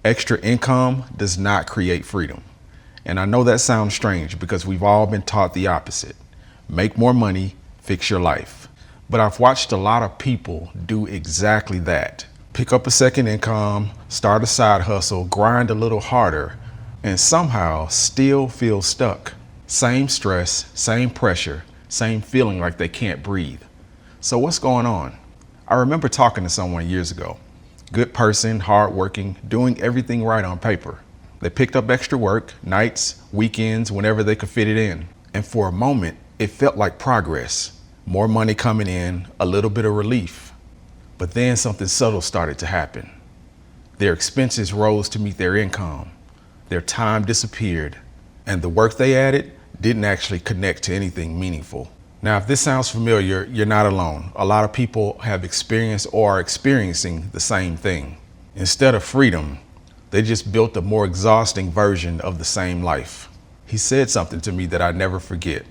Extra income does not create freedom. And I know that sounds strange because we've all been taught the opposite. Make more money, fix your life. But I've watched a lot of people do exactly that. Pick up a second income, start a side hustle, grind a little harder, and somehow still feel stuck. Same stress, same pressure, same feeling like they can't breathe. So what's going on? I remember talking to someone years ago. Good person, hardworking, doing everything right on paper. They picked up extra work, nights, weekends, whenever they could fit it in. And for a moment, it felt like progress. More money coming in, a little bit of relief. But then something subtle started to happen. Their expenses rose to meet their income. Their time disappeared. And the work they added didn't actually connect to anything meaningful. Now, if this sounds familiar, you're not alone. A lot of people have experienced or are experiencing the same thing. Instead of freedom, they just built a more exhausting version of the same life. He said something to me that I never forget.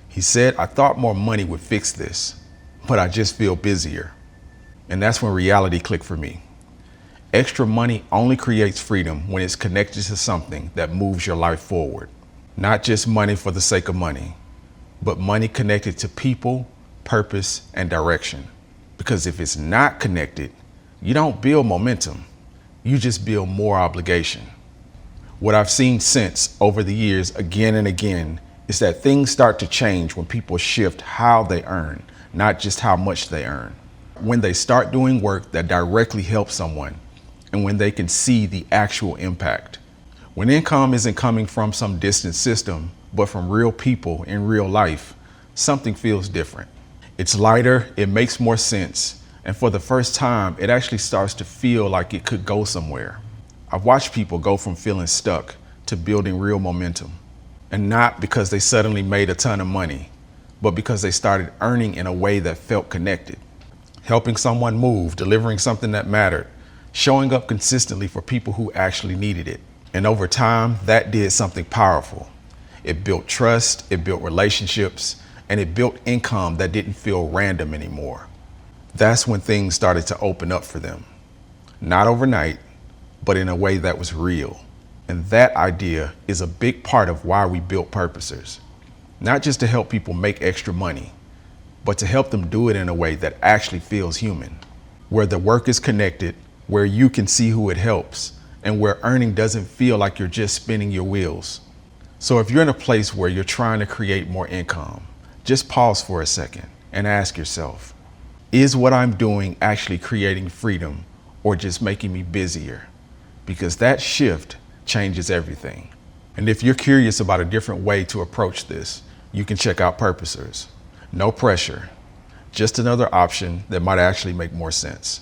He said, I thought more money would fix this, but I just feel busier. And that's when reality clicked for me. Extra money only creates freedom when it's connected to something that moves your life forward. Not just money for the sake of money, but money connected to people, purpose, and direction. Because if it's not connected, you don't build momentum, you just build more obligation. What I've seen since over the years again and again is that things start to change when people shift how they earn, not just how much they earn. When they start doing work that directly helps someone, and when they can see the actual impact. When income isn't coming from some distant system, but from real people in real life, something feels different. It's lighter, it makes more sense, and for the first time, it actually starts to feel like it could go somewhere. I've watched people go from feeling stuck to building real momentum, and not because they suddenly made a ton of money, but because they started earning in a way that felt connected. Helping someone move, delivering something that mattered, showing up consistently for people who actually needed it. And over time, that did something powerful. It built trust, it built relationships, and it built income that didn't feel random anymore. That's when things started to open up for them. Not overnight, but in a way that was real. And that idea is a big part of why we built Purposers. Not just to help people make extra money, but to help them do it in a way that actually feels human. Where the work is connected, where you can see who it helps, and where earning doesn't feel like you're just spinning your wheels. So if you're in a place where you're trying to create more income, just pause for a second and ask yourself, is what I'm doing actually creating freedom or just making me busier? Because that shift changes everything. And if you're curious about a different way to approach this, you can check out Purposers. No pressure, just another option that might actually make more sense.